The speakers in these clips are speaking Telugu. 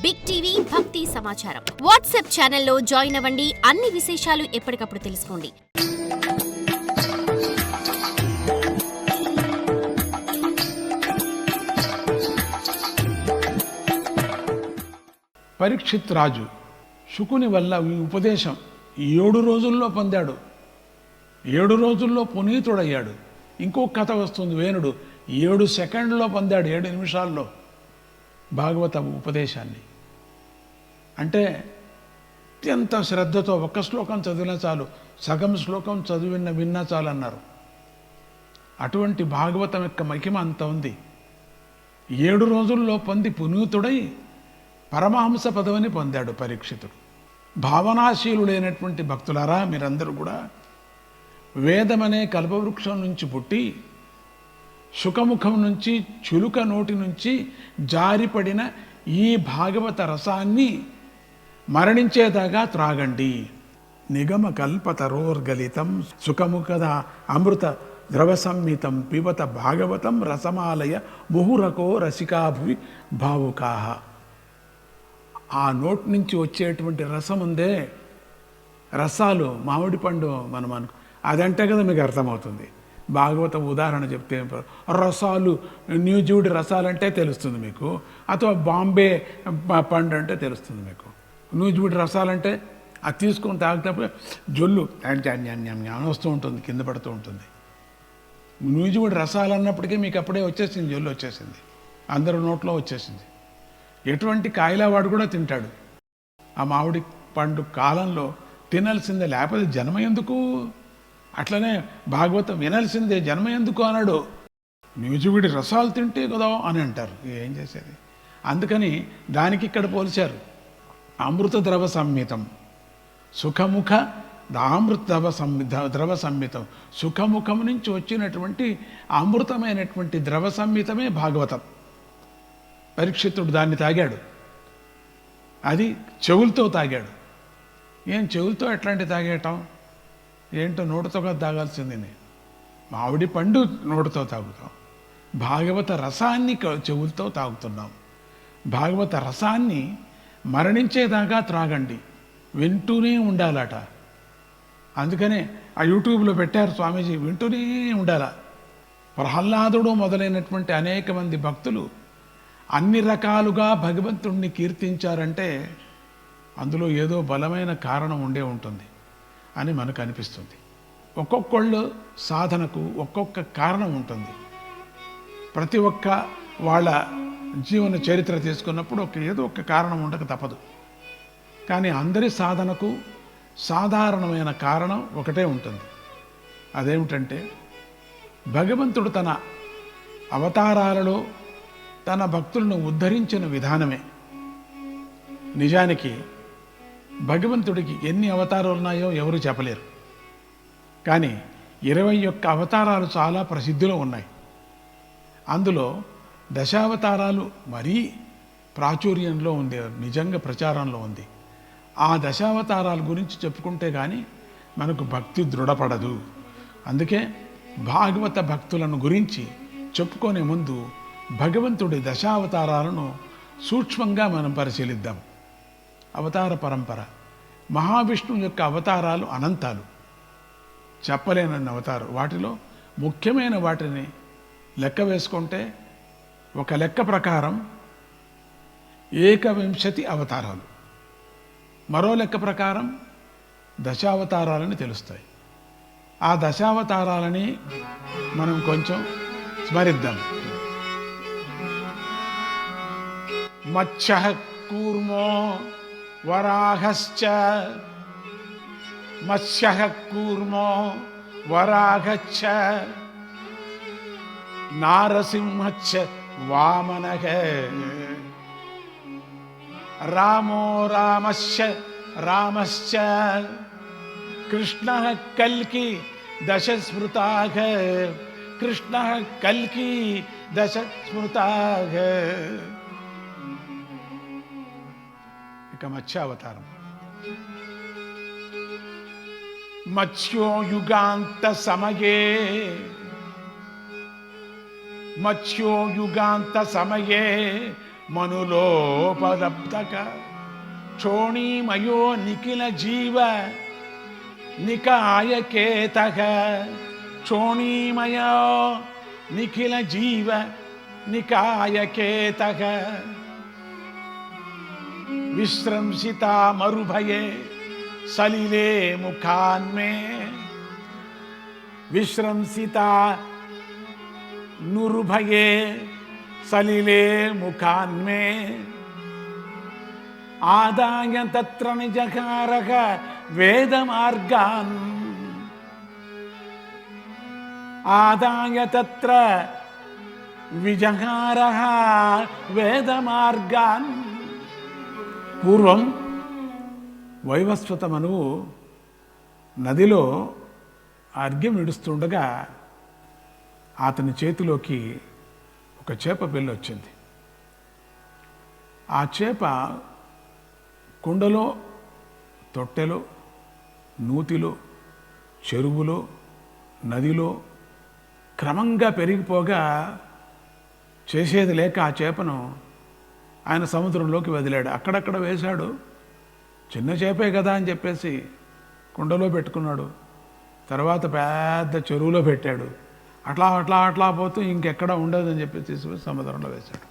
బిగ్ టీవీ భక్తి సమాచారం వాట్సాప్ ఛానల్లో జాయిన్ అవ్వండి. అన్ని విశేషాలు ఎప్పటికప్పుడు తెలుసుకోండి. పరీక్షిత్ రాజు శుకుని వల్ల ఈ ఉపదేశం 7 రోజుల్లో పొందాడు. 7 రోజుల్లో పునీతుడయ్యాడు. ఇంకో కథ వస్తుంది, వేణుడు 7 సెకండ్లో పొందాడు, 7 నిమిషాల్లో భాగవత ఉపదేశాన్ని. అంటే అత్యంత శ్రద్ధతో ఒక్క శ్లోకం చదివినా చాలు, సగం శ్లోకం విన్నా చాలు అన్నారు. అటువంటి భాగవతం యొక్క మహిమ అంత ఉంది. 7 రోజుల్లో పొంది పునీతుడై పరమహంస పదవిని పొందాడు పరీక్షితుడు. భావనాశీలుడైనటువంటి భక్తులారా, మీరందరూ కూడా వేదమనే కల్పవృక్షం నుంచి పుట్టి శుకముఖం నుంచి చులుక నోటి నుంచి జారిపడిన ఈ భాగవత రసాన్ని మరణించేదాకా త్రాగండి. నిగమ కల్పతరోర్గలితం సుఖముఖద అమృత ద్రవ సంహితం పిబత భాగవతం రసమాలయ ముహురకో రసికాభువి భావుకాహ. ఆ నోటి నుంచి వచ్చేటువంటి రసం ఉందే, రసాలు మామిడి పండు మనం అదంటే కదా మీకు అర్థమవుతుంది. భాగవతం ఉదాహరణ చెప్తే రసాలు, న్యూజూడి రసాలంటే తెలుస్తుంది మీకు, అథవా బాంబే పండు అంటే తెలుస్తుంది మీకు. న్యూజూడి రసాలంటే అది తీసుకొని తాగినప్పుడు జొల్లు జ్ఞానం వస్తూ ఉంటుంది, కింద పడుతూ ఉంటుంది. న్యూజూడి రసాలు అన్నప్పటికీ మీకు అప్పుడే వచ్చేసింది, జొల్లు వచ్చేసింది, అందరూ నోట్లో వచ్చేసింది. ఎటువంటి కాయలా వాడు కూడా తింటాడు. ఆ మామిడి పండు కాలంలో తినాల్సిందే, లేకపోతే జన్మ ఎందుకు? అట్లనే భాగవతం వినాల్సిందే, జన్మ ఎందుకు అన్నాడు. న్యూజువిడి రసాలు తింటే కదా అని అంటారు. ఏం చేసేది? అందుకని దానికి ఇక్కడ పోల్చారు. అమృత ద్రవ సంహితం సుఖముఖ అమృత ద్రవ సంహితం, సుఖముఖం నుంచి వచ్చినటువంటి అమృతమైనటువంటి ద్రవ సంహితమే భాగవతం. పరీక్షితుడు దాన్ని తాగాడు. అది చెవులతో తాగాడు. ఏం చెవులతో ఎట్లాంటి తాగేయటం ఏంటో, నోటితో కదా తాగాల్సింది. మామిడి పండు నోటితో తాగుతాం, భాగవత రసాన్ని చెవులతో తాగుతున్నాం. భాగవత రసాన్ని మరణించేదాకా త్రాగండి, వింటూనే ఉండాలట. అందుకనే ఆ యూట్యూబ్లో పెట్టారు స్వామీజీ, వింటూనే ఉండాల. ప్రహ్లాదుడు మొదలైనటువంటి అనేక మంది భక్తులు అన్ని రకాలుగా భగవంతుణ్ణి కీర్తించారంటే అందులో ఏదో బలమైన కారణం ఉండే ఉంటుంది అని మనకు అనిపిస్తుంది. ఒక్కొక్కళ్ళు సాధనకు ఒక్కొక్క కారణం ఉంటుంది. ప్రతి ఒక్క వాళ్ళ జీవన చరిత్ర తీసుకున్నప్పుడు ఏదో ఒక కారణం ఉండక తప్పదు. కానీ అందరి సాధనకు సాధారణమైన కారణం ఒకటే ఉంటుంది. అదేమిటంటే భగవంతుడు తన అవతారాలలో తన భక్తులను ఉద్ధరించిన విధానమే. నిజానికి భగవంతుడికి ఎన్ని అవతారాలు ఉన్నాయో ఎవరు చెప్పలేరు. కానీ 21 అవతారాలు చాలా ప్రసిద్ధిలో ఉన్నాయి. అందులో దశావతారాలు మరీ ప్రాచుర్యంలో ఉంది, నిజంగా ప్రచారంలో ఉంది. ఆ దశావతారాల గురించి చెప్పుకుంటే కానీ మనకు భక్తి దృఢపడదు. అందుకే భాగవత భక్తులను గురించి చెప్పుకునే ముందు భగవంతుడి దశావతారాలను సూక్ష్మంగా మనం పరిశీలిద్దాం. అవతార పరంపర. మహావిష్ణువు యొక్క అవతారాలు అనంతాలు, చెప్పలేనన్ని అవతారం. వాటిలో ముఖ్యమైన వాటిని లెక్క వేసుకుంటే ఒక లెక్క ప్రకారం 21 అవతారాలు, మరో లెక్క ప్రకారం దశావతారాలని తెలుస్తాయి. ఆ దశావతారాలని మనం కొంచెం స్మరిద్దాం. మత్స్యః కూర్మో వరాహశ్చ, మత్స్యః కూర్మో వరాహశ్చ, నారసింహశ్చ వామనః, రామో రామశ్చ, కృష్ణః కల్కి దశస్మృతాః, కృష్ణః కల్కి దశస్మృతాః. ఇక మత్స్యావతారం. మత్స్యో యుగాంత సమయే, మత్స్యో యుగాంత సమయే మనులోపలబ్ధక క్షోణీమయో నిఖిల జీవ నికాయకేతః క్షోణీమయో నిఖిల జీవ నికాయకేతః విశ్రంసితా మరుభయే సలిలే ముఖాన్మే విశ్రంసితా నురుభయే సలిలే ముఖాన్మే ఆదాయ తత్ర నిజకారక వేదమార్గాన్ ఆదాయ తత్ర విజహారః వేదమార్గాన్. పూర్వం వైవస్వత మనువు నదిలో అర్ఘ్యం విడుస్తుండగా అతని చేతిలోకి ఒక చేప పిల్ల వచ్చింది. ఆ చేప కుండలో, తొట్టెలో, నూతిలో, చెరువులో, నదిలో క్రమంగా పెరిగిపోగా చేసేది లేక ఆ చేపను ఆయన సముద్రంలోకి వదిలాడు. అక్కడక్కడ వేశాడు. చిన్న చేపే కదా అని చెప్పేసి కుండలో పెట్టుకున్నాడు. తర్వాత పెద్ద చెరువులో పెట్టాడు. అట్లా అట్లా అట్లా పోతూ ఇంకెక్కడ ఉండదని చెప్పి తీసుకుని సముద్రంలో వేశాడు.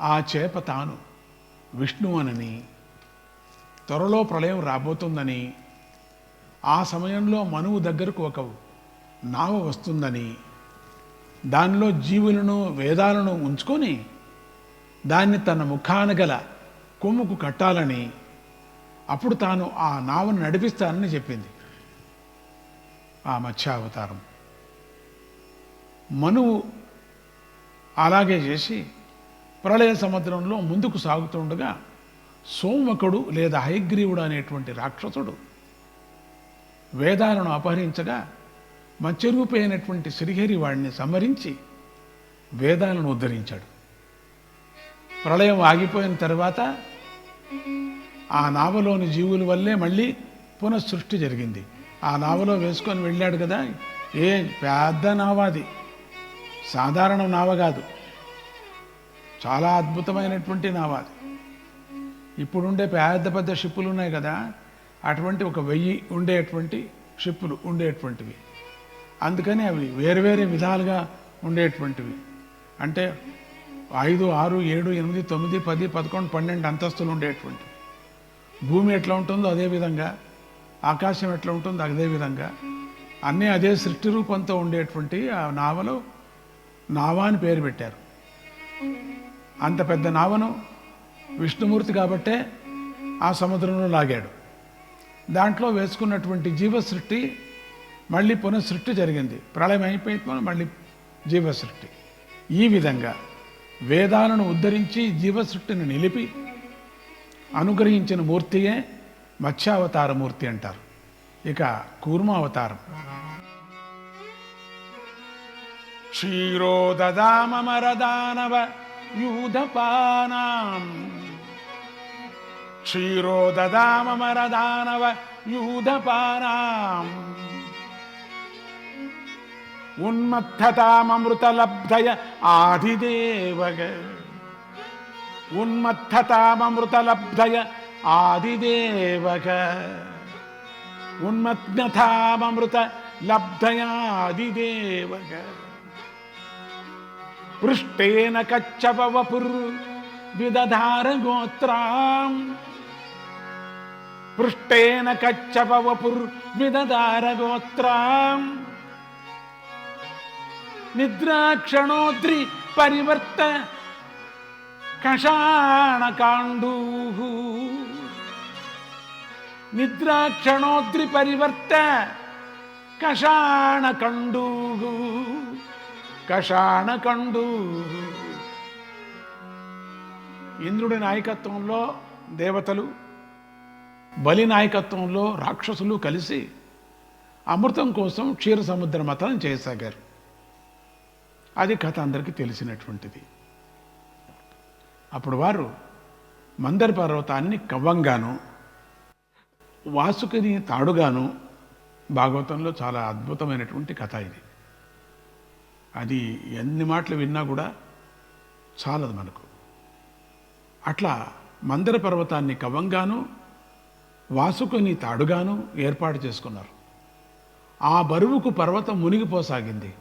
ఆ చేప తాను విష్ణువనని, త్వరలో ప్రళయం రాబోతుందని, ఆ సమయంలో మనువు దగ్గరకు ఒక నావ వస్తుందని, దానిలో జీవులను వేదాలను ఉంచుకొని దాన్ని తన ముఖాన గల కొమ్ముకు కట్టాలని, అప్పుడు తాను ఆ నావను నడిపిస్తానని చెప్పింది ఆ మత్స్యావతారం. మనువు అలాగే చేసి ప్రళయ సముద్రంలో ముందుకు సాగుతుండగా సోమకుడు లేదా హయగ్రీవుడు అనేటువంటి రాక్షసుడు వేదాలను అపహరించగా మత్స్యరూపి అయినటువంటి శ్రీహరి వాడిని సంహరించి వేదాలను ఉద్ధరించాడు. ప్రళయం ఆగిపోయిన తర్వాత ఆ నావలోని జీవుల వల్లే మళ్ళీ పునఃసృష్టి జరిగింది. ఆ నావలో వేసుకొని వెళ్ళాడు కదా, ఏ పెద్ద నావ అది, సాధారణ నావ కాదు, చాలా అద్భుతమైనటువంటి నావ అది. ఇప్పుడుండే పెద్ద పెద్ద షిప్పులు ఉన్నాయి కదా, అటువంటి ఒక 1000 ఉండేటువంటి షిప్పులు ఉండేటువంటివి. అందుకని అవి వేరు వేరే విధాలుగా ఉండేటువంటివి. అంటే 5, 6, 7, 8, 9, 10, 11, 12 అంతస్తులు ఉండేటువంటివి. భూమి ఎట్లా ఉంటుందో అదేవిధంగా, ఆకాశం ఎట్లా ఉంటుందో అదేవిధంగా అన్నీ అదే సృష్టి రూపంతో ఉండేటువంటి ఆ నావలో నావ అని పేరు పెట్టారు. అంత పెద్ద నావను విష్ణుమూర్తి కాబట్టే ఆ సముద్రంలో లాగాడు. దాంట్లో వేసుకున్నటువంటి జీవసృష్టి మళ్ళీ పునఃసృష్టి జరిగింది. ప్రళయం అయిపోయిన మళ్ళీ జీవసృష్టి. ఈ విధంగా వేదాలను ఉద్ధరించి జీవసృష్టిని నిలిపి అనుగ్రహించిన మూర్తియే మత్స్యావతార మూర్తి అంటారు. ఇక కూర్మావతారం. క్షీరోదదామరదానవ యూధపానాం క్షీరోదదామరదానవ యూధపానాం ఉన్మత్తతామృతలబ్ధయ ఆదిదేవగ ఉన్మత్తతామృతలబ్ధయ ఆదిదేవగ ఉన్మత్నతామృత లబ్ధయాదిదేవగ పృష్టేన కచ్చపవపుర్ విదధార గోత్రాం పృష్టేన కచ్చపవపుర్ విదధార గోత్రాం నిద్రాక్షణోద్రి పరివర్త కషాణకాండూః నిద్రాక్షణోద్రి పరివర్త కషాణకండూః కషాణకండూః. ఇంద్రుడి నాయకత్వంలో దేవతలు, బలి నాయకత్వంలో రాక్షసులు కలిసి అమృతం కోసం క్షీర సముద్ర మథనం చేయసాగారు. అది కథ అందరికీ తెలిసినటువంటిది. అప్పుడు వారు మందర పర్వతాన్ని కవ్వంగాను, వాసుకిని తాడుగాను, భాగవతంలో చాలా అద్భుతమైనటువంటి కథ ఇది. అది ఎన్ని మాటలు విన్నా కూడా చాలదు మనకు. అట్లా మందర పర్వతాన్ని కవంగాను వాసుకుని తాడుగాను ఏర్పాటు చేసుకున్నారు. ఆ బరువుకు పర్వతం మునిగిపోసాగింది.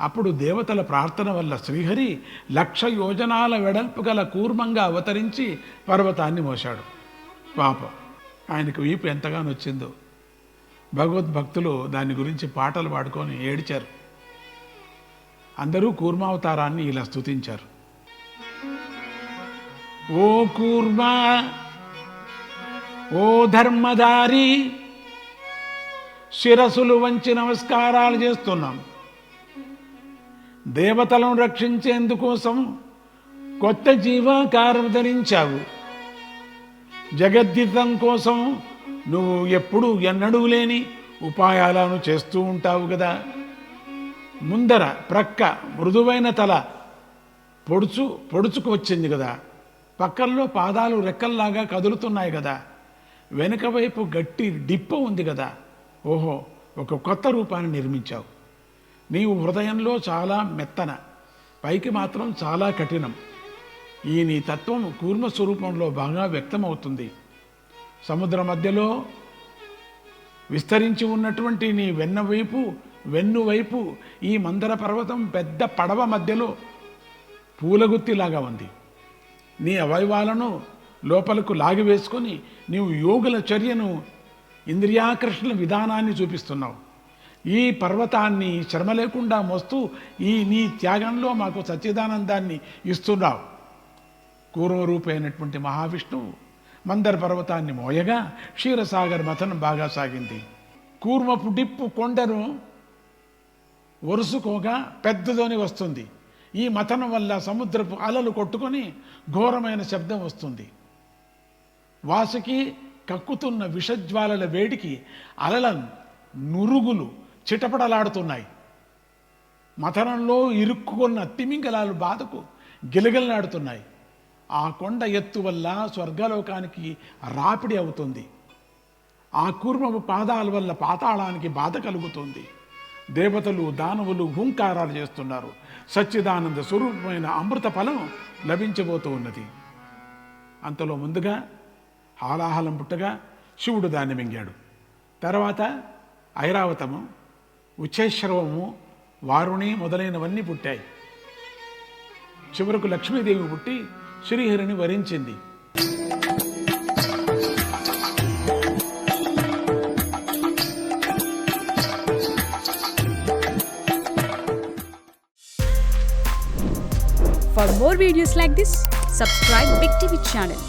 అప్పుడు దేవతల ప్రార్థన వల్ల శ్రీహరి 1,00,000 యోజనాల వెడల్పు గల కూర్మంగా అవతరించి పర్వతాన్ని మోశాడు. పాపం ఆయనకు వీపు ఎంతగానో వచ్చిందో. భగవద్భక్తులు దాని గురించి పాటలు పాడుకొని ఏడిచారు. అందరూ కూర్మావతారాన్ని ఇలా స్తుతించారు. ఓ కూర్మా, ఓ ధర్మధారి, శిరసులు వంచి నమస్కారాలు చేస్తున్నాం. దేవతలను రక్షించేందుకోసం కొత్త జీవాకారం ధరించావు. జగద్ధితం కోసం నువ్వు ఎప్పుడు ఎన్నడూ లేని ఉపాయాలను చేస్తూ ఉంటావు కదా. ముందర ప్రక్క మృదువైన తల పొడుచుకు వచ్చింది కదా. పక్కల్లో పాదాలు రెక్కల్లాగా కదులుతున్నాయి కదా. వెనుక వైపు గట్టి డిప్ప ఉంది కదా. ఓహో, ఒక కొత్త రూపాన్ని నిర్మించావు. నీవు హృదయంలో చాలా మెత్తన, పైకి మాత్రం చాలా కఠినం. ఈ నీ తత్వం కూర్మ స్వరూపంలో బాగా వ్యక్తమవుతుంది. సముద్ర మధ్యలో విస్తరించి ఉన్నటువంటి నీ వెన్నువైపు ఈ మందర పర్వతం పెద్ద పడవ మధ్యలో పూలగుత్తిలాగా ఉంది. నీ అవయవాలను లోపలకు లాగివేసుకొని నీవు యోగుల చర్యను, ఇంద్రియాకర్షణ విధానాన్ని చూపిస్తున్నావు. ఈ పర్వతాన్ని శ్రమ లేకుండా మోస్తూ ఈ నీ త్యాగంలో మాకు సచ్చిదానందాన్ని ఇస్తున్నావు. కూర్మరూపైనటువంటి మహావిష్ణువు మందర పర్వతాన్ని మోయగా క్షీరసాగర్ మథనం బాగా సాగింది. కూర్మపు డిప్పు కొండను ఒరుసుకోగా పెద్దదని వస్తుంది. ఈ మథనం వల్ల సముద్రపు అలలు కొట్టుకొని ఘోరమైన శబ్దం వస్తుంది. వాసుకి కక్కుతున్న విషజ్వాలల వేడికి అలల నురుగులు చిటపడలాడుతున్నాయి. మథనంలో ఇరుక్కున్న తిమింగలాలు బాధకు గిలగిలలాడుతున్నాయి. ఆ కొండ ఎత్తు వల్ల స్వర్గలోకానికి రాపిడి అవుతుంది. ఆ కూర్మపు పాదాల వల్ల పాతాళానికి బాధ కలుగుతుంది. దేవతలు దానవులు హుంకారాలు చేస్తున్నారు. సచ్చిదానంద స్వరూపమైన అమృత ఫలం లభించబోతూ ఉన్నది. అంతలో ముందుగా హాలాహలం పుట్టగా శివుడు దాన్ని మింగాడు. తర్వాత ఐరావతము, ఉచ్చేశ్రవము, వారుణి మొదలైనవన్నీ పుట్టాయి. చివరకు లక్ష్మీదేవి పుట్టి శ్రీహరిని వరించింది. For more videos like this, subscribe Big TV channel.